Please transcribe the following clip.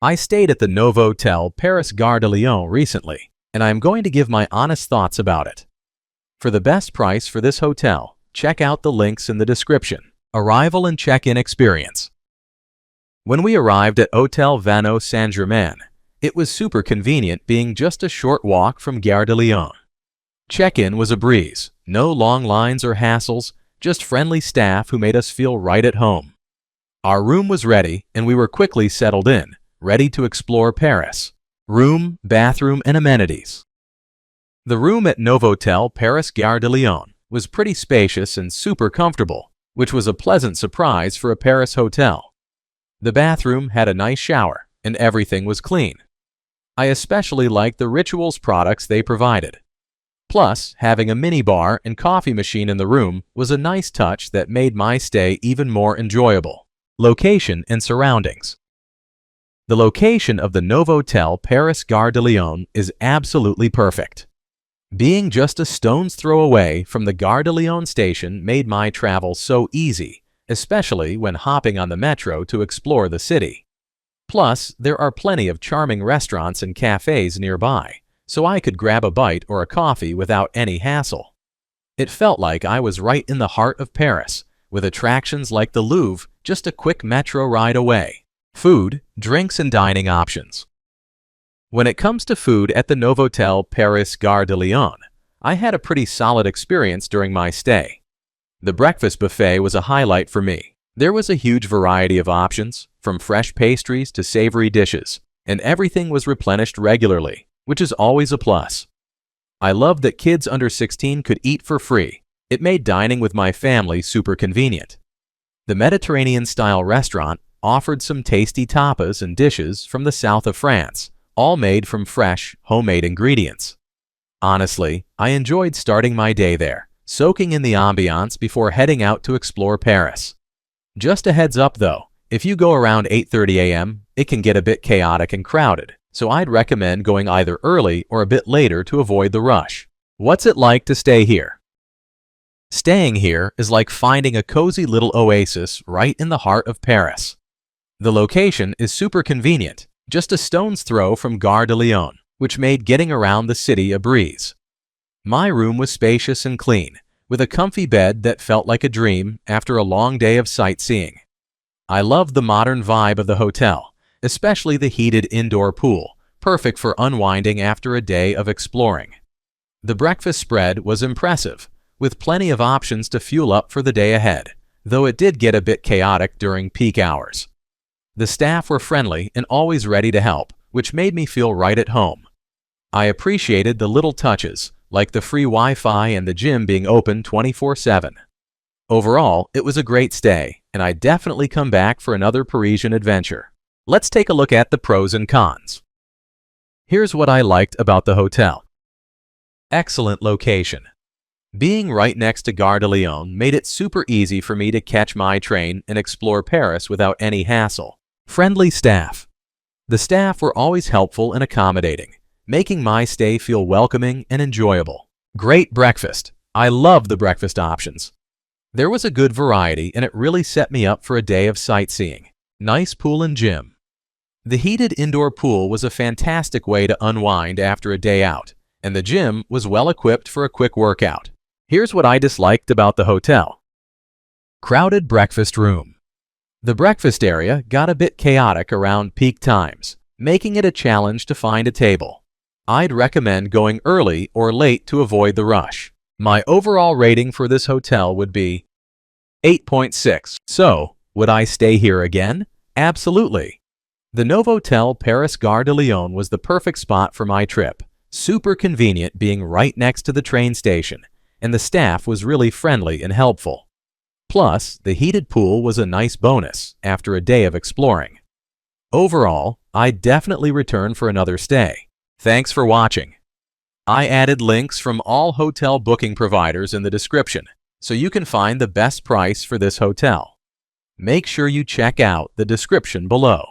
I stayed at the Novotel Paris Gare De Lyon recently, and I am going to give my honest thoughts about it. For the best price for this hotel, check out the links in the description. Arrival and check-in experience. When we arrived at Hôtel Vano Saint-Germain, it was super convenient being just a short walk from Gare De Lyon. Check-in was a breeze, no long lines or hassles, just friendly staff who made us feel right at home. Our room was ready and we were quickly settled in, ready to explore Paris. Room, bathroom, and amenities. The room at Novotel Paris Gare De Lyon was pretty spacious and super comfortable, which was a pleasant surprise for a Paris hotel. The bathroom had a nice shower and everything was clean. I especially liked the Rituals products they provided. Plus, having a minibar and coffee machine in the room was a nice touch that made my stay even more enjoyable. Location and surroundings. The location of the Novotel Paris Gare De Lyon is absolutely perfect. Being just a stone's throw away from the Gare de Lyon station made my travel so easy, especially when hopping on the metro to explore the city. Plus, there are plenty of charming restaurants and cafes nearby, so I could grab a bite or a coffee without any hassle. It felt like I was right in the heart of Paris, with attractions like the Louvre just a quick metro ride away. Food, drinks, and dining options. When it comes to food at the Novotel Paris Gare de Lyon, I had a pretty solid experience during my stay. The breakfast buffet was a highlight for me. There was a huge variety of options, from fresh pastries to savory dishes, and everything was replenished regularly, which is always a plus. I loved that kids under 16 could eat for free. It made dining with my family super convenient. The Mediterranean-style restaurant offered some tasty tapas and dishes from the south of France, all made from fresh, homemade ingredients. Honestly, I enjoyed starting my day there, soaking in the ambiance before heading out to explore Paris. Just a heads up though, if you go around 8:30 a.m., it can get a bit chaotic and crowded, so I'd recommend going either early or a bit later to avoid the rush. What's it like to stay here? Staying here is like finding a cozy little oasis right in the heart of Paris. The location is super convenient, just a stone's throw from Gare de Lyon, which made getting around the city a breeze. My room was spacious and clean, with a comfy bed that felt like a dream after a long day of sightseeing. I loved the modern vibe of the hotel, especially the heated indoor pool, perfect for unwinding after a day of exploring. The breakfast spread was impressive, with plenty of options to fuel up for the day ahead, though it did get a bit chaotic during peak hours. The staff were friendly and always ready to help, which made me feel right at home. I appreciated the little touches, like the free Wi-Fi and the gym being open 24/7. Overall, it was a great stay, and I'd definitely come back for another Parisian adventure. Let's take a look at the pros and cons. Here's what I liked about the hotel. Excellent location. Being right next to Gare de Lyon made it super easy for me to catch my train and explore Paris without any hassle. Friendly staff. The staff were always helpful and accommodating, making my stay feel welcoming and enjoyable. Great breakfast. I loved the breakfast options. There was a good variety and it really set me up for a day of sightseeing. Nice pool and gym. The heated indoor pool was a fantastic way to unwind after a day out, and the gym was well equipped for a quick workout. Here's what I disliked about the hotel. Crowded breakfast room. The breakfast area got a bit chaotic around peak times, making it a challenge to find a table. I'd recommend going early or late to avoid the rush. My overall rating for this hotel would be 8.6. So, would I stay here again? Absolutely. The Novotel Paris Gare de Lyon was the perfect spot for my trip. Super convenient being right next to the train station, and the staff was really friendly and helpful. Plus, the heated pool was a nice bonus after a day of exploring. Overall, I'd definitely return for another stay. Thanks for watching. I added links from all hotel booking providers in the description, so you can find the best price for this hotel. Make sure you check out the description below.